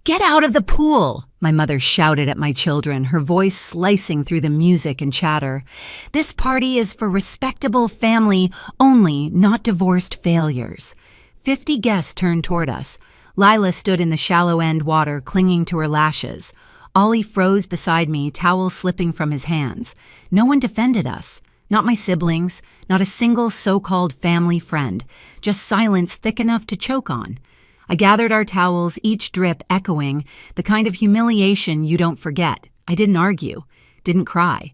"Get out of the pool!" my mother shouted at my children, her voice slicing through the music and chatter. "This party is for respectable family only, not divorced failures." 50 guests turned toward us. Lila stood in the shallow end water, clinging to her lashes. Ollie froze beside me, towel slipping from his hands. No one defended us. Not my siblings, not a single so-called family friend, just silence thick enough to choke on. I gathered our towels, each drip echoing, the kind of humiliation you don't forget. I didn't argue, didn't cry.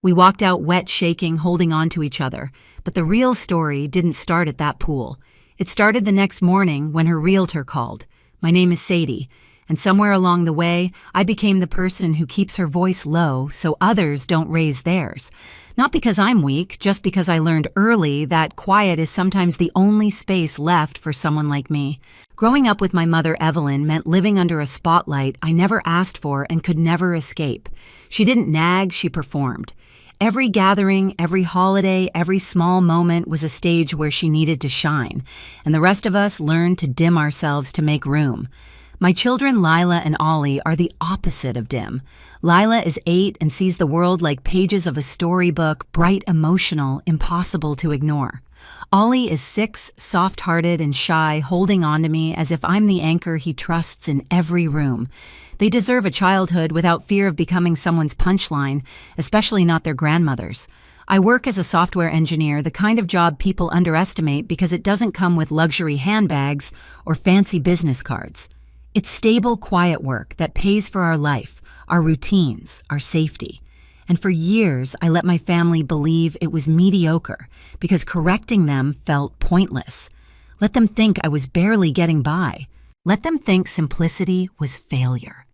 We walked out wet, shaking, holding on to each other. But the real story didn't start at that pool. It started the next morning when her realtor called. My name is Sadie, and somewhere along the way, I became the person who keeps her voice low so others don't raise theirs. Not because I'm weak, just because I learned early that quiet is sometimes the only space left for someone like me. Growing up with my mother, Evelyn, meant living under a spotlight I never asked for and could never escape. She didn't nag, she performed. Every gathering, every holiday, every small moment was a stage where she needed to shine, and the rest of us learned to dim ourselves to make room. My children, Lila and Ollie, are the opposite of dim. Lila is 8 and sees the world like pages of a storybook, bright, emotional, impossible to ignore. Ollie is 6, soft-hearted and shy, holding on to me as if I'm the anchor he trusts in every room. They deserve a childhood without fear of becoming someone's punchline, especially not their grandmother's. I work as a software engineer, the kind of job people underestimate because it doesn't come with luxury handbags or fancy business cards. It's stable, quiet work that pays for our life, our routines, our safety. And for years, I let my family believe it was mediocre because correcting them felt pointless. Let them think I was barely getting by. Let them think simplicity was failure.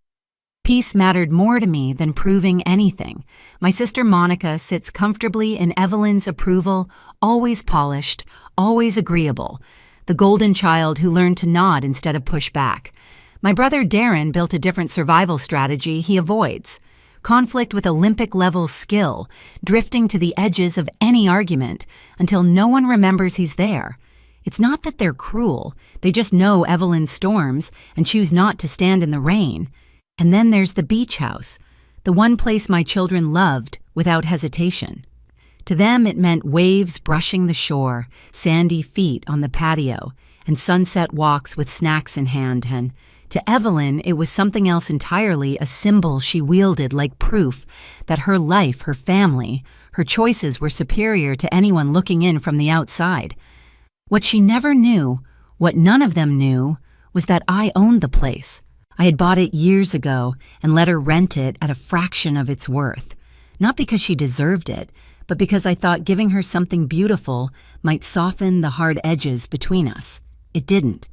Peace mattered more to me than proving anything. My sister Monica sits comfortably in Evelyn's approval, always polished, always agreeable. The golden child who learned to nod instead of push back. My brother Darren built a different survival strategy he avoids. Conflict with Olympic-level skill, drifting to the edges of any argument until no one remembers he's there. It's not that they're cruel, they just know Evelyn's storms and choose not to stand in the rain. And then there's the beach house, the one place my children loved without hesitation. To them it meant waves brushing the shore, sandy feet on the patio, and sunset walks with snacks in hand, and to Evelyn, it was something else entirely, a symbol she wielded like proof that her life, her family, her choices were superior to anyone looking in from the outside. What she never knew, what none of them knew, was that I owned the place. I had bought it years ago and let her rent it at a fraction of its worth. Not because she deserved it, but because I thought giving her something beautiful might soften the hard edges between us. It didn't.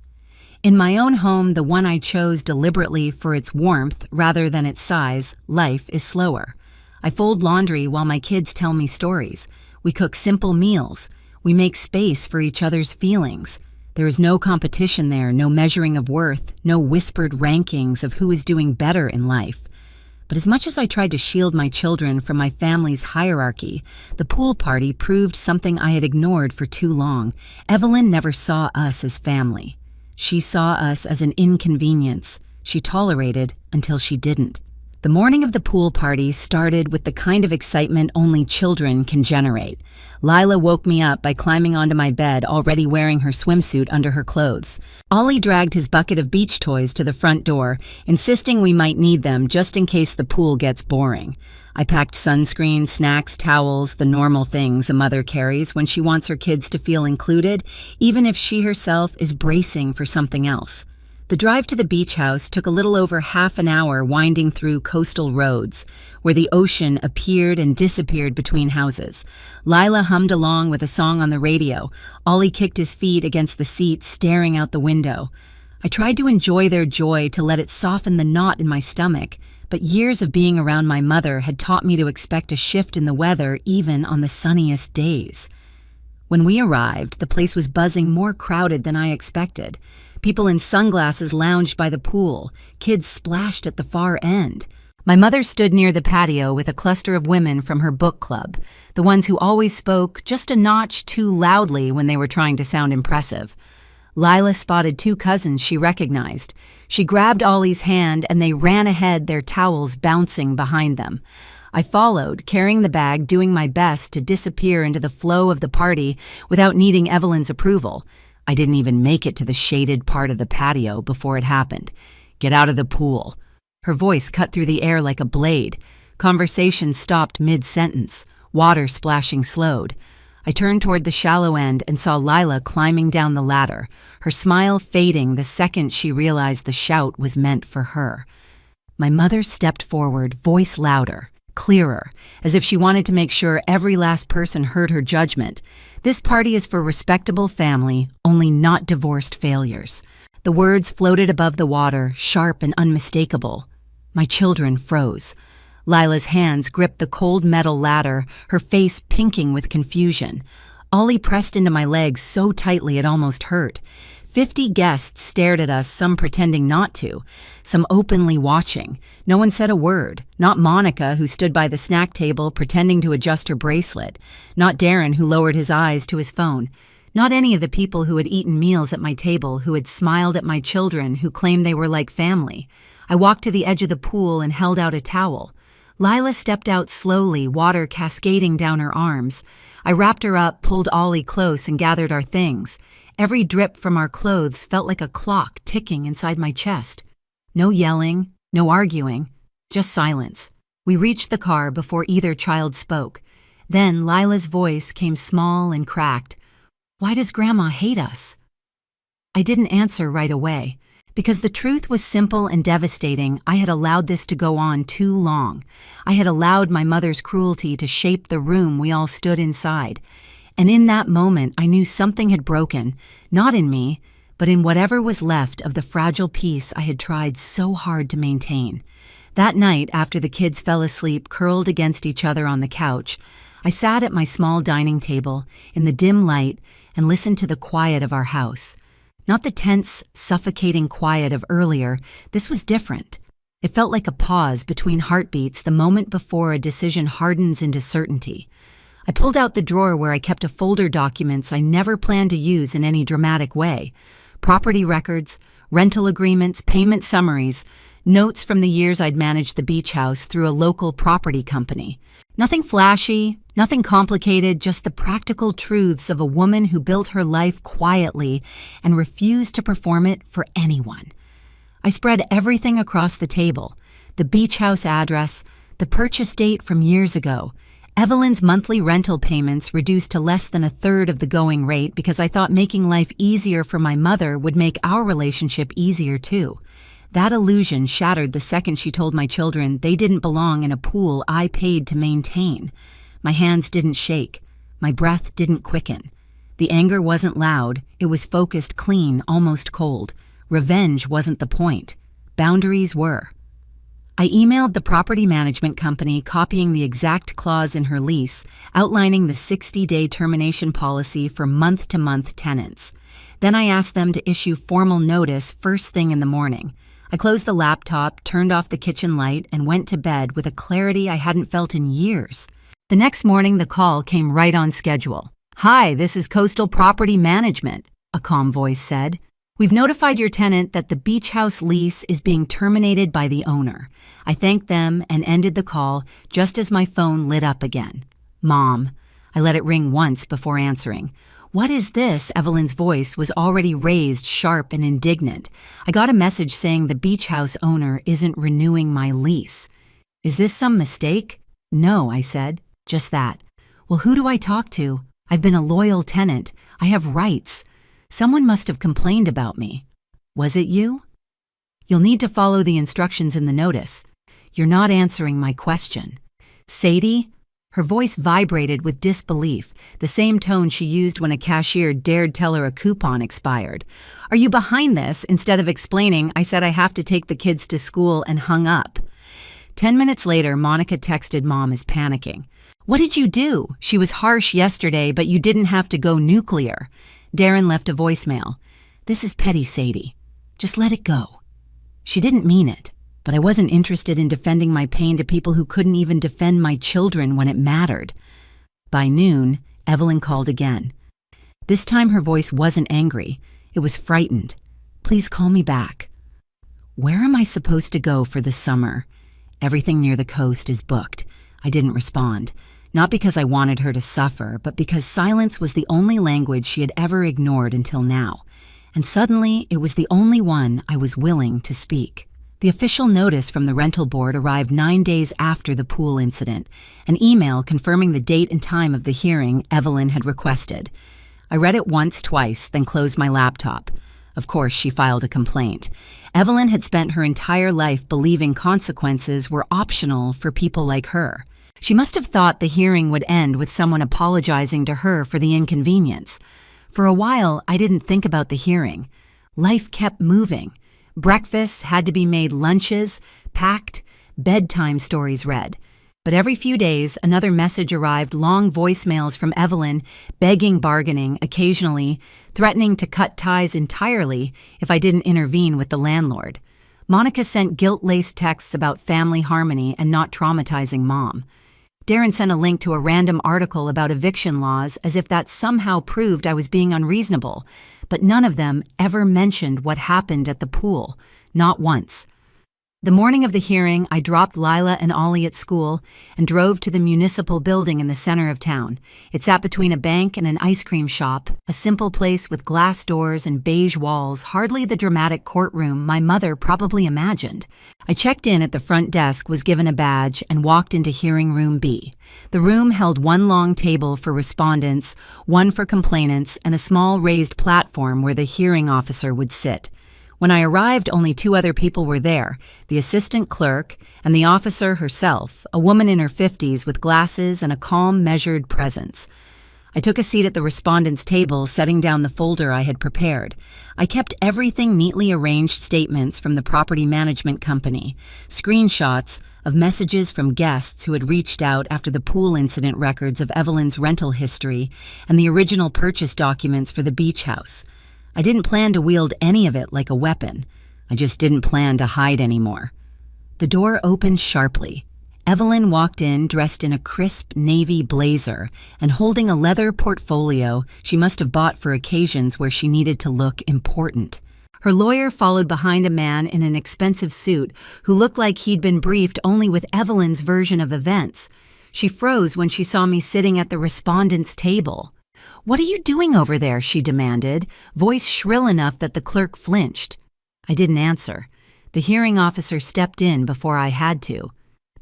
In my own home, the one I chose deliberately for its warmth rather than its size, life is slower. I fold laundry while my kids tell me stories. We cook simple meals. We make space for each other's feelings. There is no competition there, no measuring of worth, no whispered rankings of who is doing better in life. But as much as I tried to shield my children from my family's hierarchy, the pool party proved something I had ignored for too long. Evelyn never saw us as family. She saw us as an inconvenience. She tolerated until she didn't. The morning of the pool party started with the kind of excitement only children can generate. Lila woke me up by climbing onto my bed, already wearing her swimsuit under her clothes. Ollie dragged his bucket of beach toys to the front door, insisting we might need them just in case the pool gets boring. I packed sunscreen, snacks, towels, the normal things a mother carries when she wants her kids to feel included, even if she herself is bracing for something else. The drive to the beach house took a little over half an hour winding through coastal roads, where the ocean appeared and disappeared between houses. Lila hummed along with a song on the radio. Ollie kicked his feet against the seat, staring out the window. I tried to enjoy their joy, to let it soften the knot in my stomach, but years of being around my mother had taught me to expect a shift in the weather even on the sunniest days. When we arrived, the place was buzzing, more crowded than I expected. People in sunglasses lounged by the pool. Kids splashed at the far end. My mother stood near the patio with a cluster of women from her book club, the ones who always spoke just a notch too loudly when they were trying to sound impressive. Lila spotted two cousins she recognized. She grabbed Ollie's hand and they ran ahead, their towels bouncing behind them. I followed, carrying the bag, doing my best to disappear into the flow of the party without needing Evelyn's approval. I didn't even make it to the shaded part of the patio before it happened. "Get out of the pool." Her voice cut through the air like a blade. Conversation stopped mid-sentence. Water splashing slowed. I turned toward the shallow end and saw Lila climbing down the ladder, her smile fading the second she realized the shout was meant for her. My mother stepped forward, voice louder, clearer, as if she wanted to make sure every last person heard her judgment. "This party is for respectable family, only not divorced failures." The words floated above the water, sharp and unmistakable. My children froze. Lila's hands gripped the cold metal ladder, her face pinking with confusion. Ollie pressed into my legs so tightly it almost hurt. 50 guests stared at us, some pretending not to, some openly watching. No one said a word. Not Monica, who stood by the snack table pretending to adjust her bracelet. Not Darren, who lowered his eyes to his phone. Not any of the people who had eaten meals at my table, who had smiled at my children, who claimed they were like family. I walked to the edge of the pool and held out a towel. Lila stepped out slowly, water cascading down her arms. I wrapped her up, pulled Ollie close, and gathered our things. Every drip from our clothes felt like a clock ticking inside my chest. No yelling, no arguing, just silence. We reached the car before either child spoke. Then Lila's voice came small and cracked. "Why does Grandma hate us?" I didn't answer right away. Because the truth was simple and devastating, I had allowed this to go on too long. I had allowed my mother's cruelty to shape the room we all stood inside. And in that moment, I knew something had broken, not in me, but in whatever was left of the fragile peace I had tried so hard to maintain. That night, after the kids fell asleep curled against each other on the couch, I sat at my small dining table in the dim light and listened to the quiet of our house. Not the tense, suffocating quiet of earlier. This was different. It felt like a pause between heartbeats the moment before a decision hardens into certainty. I pulled out the drawer where I kept a folder documents I never planned to use in any dramatic way. Property records, rental agreements, payment summaries, notes from the years I'd managed the beach house through a local property company. Nothing flashy, nothing complicated, just the practical truths of a woman who built her life quietly and refused to perform it for anyone. I spread everything across the table: the beach house address, the purchase date from years ago, Evelyn's monthly rental payments reduced to less than a third of the going rate because I thought making life easier for my mother would make our relationship easier too. That illusion shattered the second she told my children they didn't belong in a pool I paid to maintain. My hands didn't shake. My breath didn't quicken. The anger wasn't loud. It was focused, clean, almost cold. Revenge wasn't the point. Boundaries were. I emailed the property management company, copying the exact clause in her lease, outlining the 60-day termination policy for month-to-month tenants. Then I asked them to issue formal notice first thing in the morning. I closed the laptop, turned off the kitchen light, and went to bed with a clarity I hadn't felt in years. The next morning, the call came right on schedule. "Hi, this is Coastal Property Management," a calm voice said. "We've notified your tenant that the beach house lease is being terminated by the owner." I thanked them and ended the call just as my phone lit up again. "Mom." I let it ring once before answering. "What is this?" Evelyn's voice was already raised, sharp and indignant. "I got a message saying the beach house owner isn't renewing my lease." "Is this some mistake?" "No," I said. "Just that." "Well, who do I talk to? I've been a loyal tenant. I have rights. Someone must have complained about me." "Was it you?" "You'll need to follow the instructions in the notice." "You're not answering my question." "Sadie?" Her voice vibrated with disbelief, the same tone she used when a cashier dared tell her a coupon expired. "Are you behind this?" Instead of explaining, I said I have to take the kids to school and hung up. 10 minutes later, Monica texted Mom is panicking. "What did you do? She was harsh yesterday, but you didn't have to go nuclear." Darren left a voicemail. "This is petty, Sadie. Just let it go." She didn't mean it, but I wasn't interested in defending my pain to people who couldn't even defend my children when it mattered. By noon, Evelyn called again. This time her voice wasn't angry. It was frightened. Please call me back. Where am I supposed to go for the summer? Everything near the coast is booked. I didn't respond. Not because I wanted her to suffer, but because silence was the only language she had ever ignored until now. And suddenly, it was the only one I was willing to speak. The official notice from the rental board arrived 9 days after the pool incident, an email confirming the date and time of the hearing Evelyn had requested. I read it once, twice, then closed my laptop. Of course, she filed a complaint. Evelyn had spent her entire life believing consequences were optional for people like her. She must have thought the hearing would end with someone apologizing to her for the inconvenience. For a while, I didn't think about the hearing. Life kept moving. Breakfasts had to be made, lunches packed, bedtime stories read. But every few days, another message arrived, long voicemails from Evelyn, begging, bargaining, occasionally, threatening to cut ties entirely if I didn't intervene with the landlord. Monica sent guilt-laced texts about family harmony and not traumatizing Mom. Darren sent a link to a random article about eviction laws as if that somehow proved I was being unreasonable, but none of them ever mentioned what happened at the pool, not once. The morning of the hearing, I dropped Lila and Ollie at school and drove to the municipal building in the center of town. It sat between a bank and an ice cream shop, a simple place with glass doors and beige walls, hardly the dramatic courtroom my mother probably imagined. I checked in at the front desk, was given a badge, and walked into hearing room B. The room held one long table for respondents, one for complainants, and a small raised platform where the hearing officer would sit. When I arrived, only 2 other people were there, the assistant clerk and the officer herself, a woman in her 50s with glasses and a calm, measured presence. I took a seat at the respondent's table, setting down the folder I had prepared. I kept everything neatly arranged: statements from the property management company, screenshots of messages from guests who had reached out after the pool incident, records of Evelyn's rental history, and the original purchase documents for the beach house. I didn't plan to wield any of it like a weapon. I just didn't plan to hide anymore. The door opened sharply. Evelyn walked in dressed in a crisp navy blazer and holding a leather portfolio she must have bought for occasions where she needed to look important. Her lawyer followed behind a man in an expensive suit who looked like he'd been briefed only with Evelyn's version of events. She froze when she saw me sitting at the respondent's table. "What are you doing over there?" she demanded, voice shrill enough that the clerk flinched. I didn't answer. The hearing officer stepped in before I had to.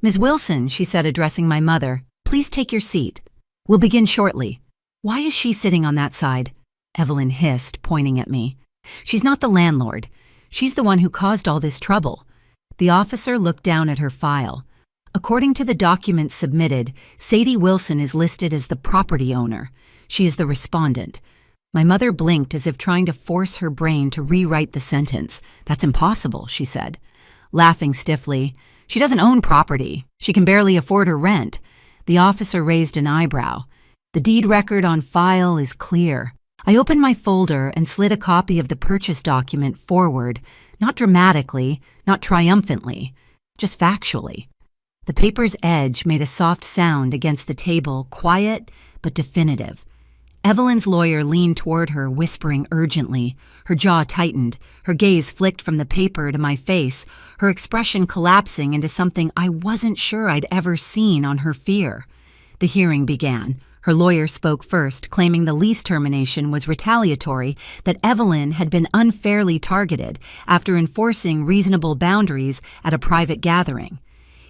"Ms. Wilson," she said, addressing my mother, "please take your seat. We'll begin shortly." "Why is she sitting on that side?" Evelyn hissed, pointing at me. "She's not the landlord. She's the one who caused all this trouble." The officer looked down at her file. According to the documents submitted, Sadie Wilson is listed as the property owner. She is the respondent. My mother blinked as if trying to force her brain to rewrite the sentence. "That's impossible," she said. Laughing stiffly, "She doesn't own property. She can barely afford her rent." The officer raised an eyebrow. "The deed record on file is clear." I opened my folder and slid a copy of the purchase document forward, not dramatically, not triumphantly, just factually. The paper's edge made a soft sound against the table, quiet but definitive. Evelyn's lawyer leaned toward her, whispering urgently. Her jaw tightened, her gaze flicked from the paper to my face, her expression collapsing into something I wasn't sure I'd ever seen on her fear. The hearing began. Her lawyer spoke first, claiming the lease termination was retaliatory, that Evelyn had been unfairly targeted after enforcing reasonable boundaries at a private gathering.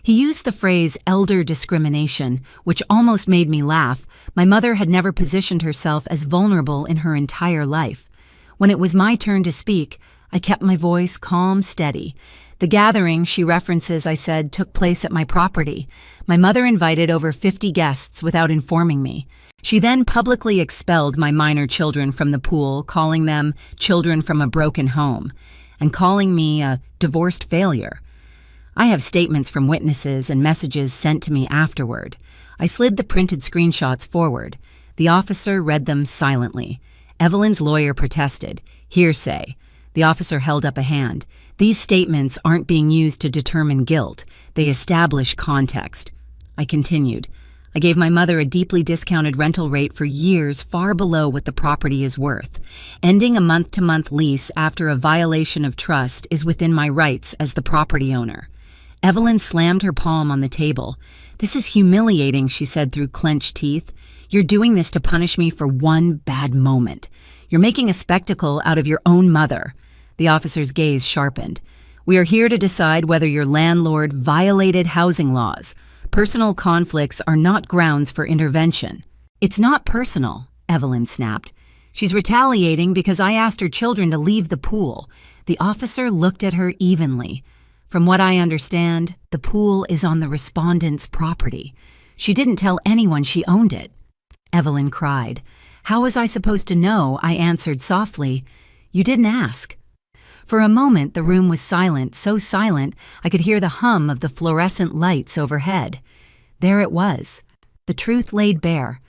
He used the phrase elder discrimination, which almost made me laugh. My mother had never positioned herself as vulnerable in her entire life. When it was my turn to speak, I kept my voice calm, steady. The gathering she references, I said, took place at my property. My mother invited over 50 guests without informing me. She then publicly expelled my minor children from the pool, calling them children from a broken home, and calling me a divorced failure. I have statements from witnesses and messages sent to me afterward. I slid the printed screenshots forward. The officer read them silently. Evelyn's lawyer protested. "Hearsay." The officer held up a hand. "These statements aren't being used to determine guilt. They establish context." I continued. I gave my mother a deeply discounted rental rate for years far below what the property is worth. Ending a month-to-month lease after a violation of trust is within my rights as the property owner. Evelyn slammed her palm on the table. "This is humiliating," she said through clenched teeth. "You're doing this to punish me for one bad moment. You're making a spectacle out of your own mother." The officer's gaze sharpened. "We are here to decide whether your landlord violated housing laws. Personal conflicts are not grounds for intervention." "It's not personal," Evelyn snapped. "She's retaliating because I asked her children to leave the pool." The officer looked at her evenly. "From what I understand, the pool is on the respondent's property. She didn't tell anyone she owned it." Evelyn cried. "How was I supposed to know?" I answered softly. "You didn't ask." For a moment, the room was silent, so silent I could hear the hum of the fluorescent lights overhead. There it was. The truth laid bare.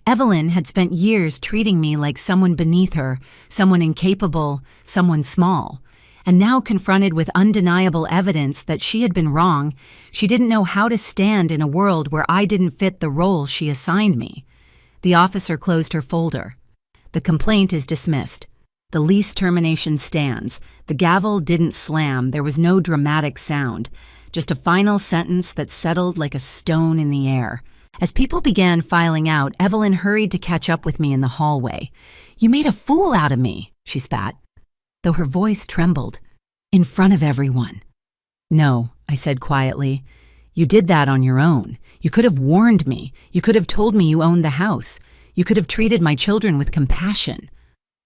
Evelyn had spent years treating me like someone beneath her, someone incapable, someone small. And now, confronted with undeniable evidence that she had been wrong, she didn't know how to stand in a world where I didn't fit the role she assigned me. The officer closed her folder. "The complaint is dismissed. The lease termination stands." The gavel didn't slam, there was no dramatic sound, just a final sentence that settled like a stone in the air. As people began filing out, Evelyn hurried to catch up with me in the hallway. "You made a fool out of me," she spat, though her voice trembled. "In front of everyone." "No," I said quietly. "You did that on your own. You could have warned me. You could have told me you owned the house. You could have treated my children with compassion."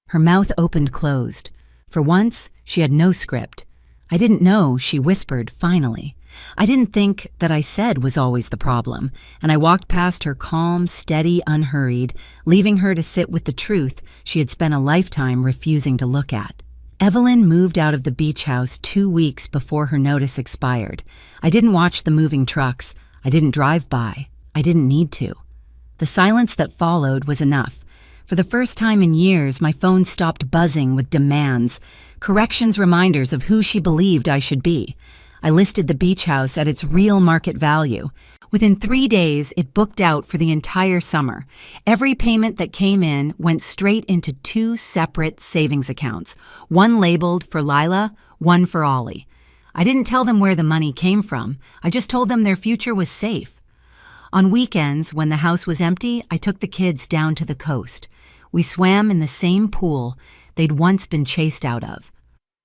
Her mouth opened closed. For once, she had no script. "I didn't know," she whispered finally. "I didn't think that I said was always the problem," and I walked past her calm, steady, unhurried, leaving her to sit with the truth she had spent a lifetime refusing to look at. Evelyn moved out of the beach house 2 weeks before her notice expired. I didn't watch the moving trucks. I didn't drive by. I didn't need to. The silence that followed was enough. For the first time in years, my phone stopped buzzing with demands, corrections reminders of who she believed I should be. I listed the beach house at its real market value. Within 3 days, it booked out for the entire summer. Every payment that came in went straight into 2 separate savings accounts, one labeled for Lila, one for Ollie. I didn't tell them where the money came from. I just told them their future was safe. On weekends, when the house was empty, I took the kids down to the coast. We swam in the same pool they'd once been chased out of.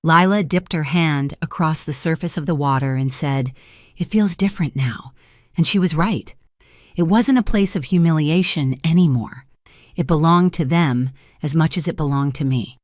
Lila dipped her hand across the surface of the water and said, "It feels different now." And she was right. It wasn't a place of humiliation anymore. It belonged to them as much as it belonged to me.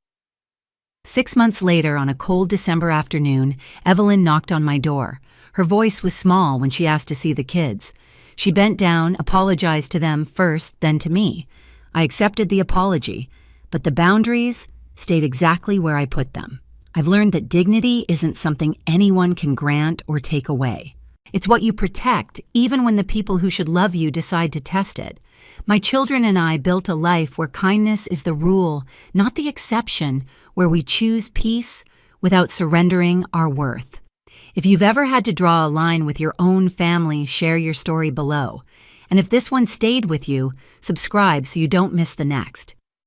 6 months later, on a cold December afternoon, Evelyn knocked on my door. Her voice was small when she asked to see the kids. She bent down, apologized to them first, then to me. I accepted the apology, but the boundaries stayed exactly where I put them. I've learned that dignity isn't something anyone can grant or take away. It's what you protect, even when the people who should love you decide to test it. My children and I built a life where kindness is the rule, not the exception, where we choose peace without surrendering our worth. If you've ever had to draw a line with your own family, share your story below. And if this one stayed with you, subscribe so you don't miss the next.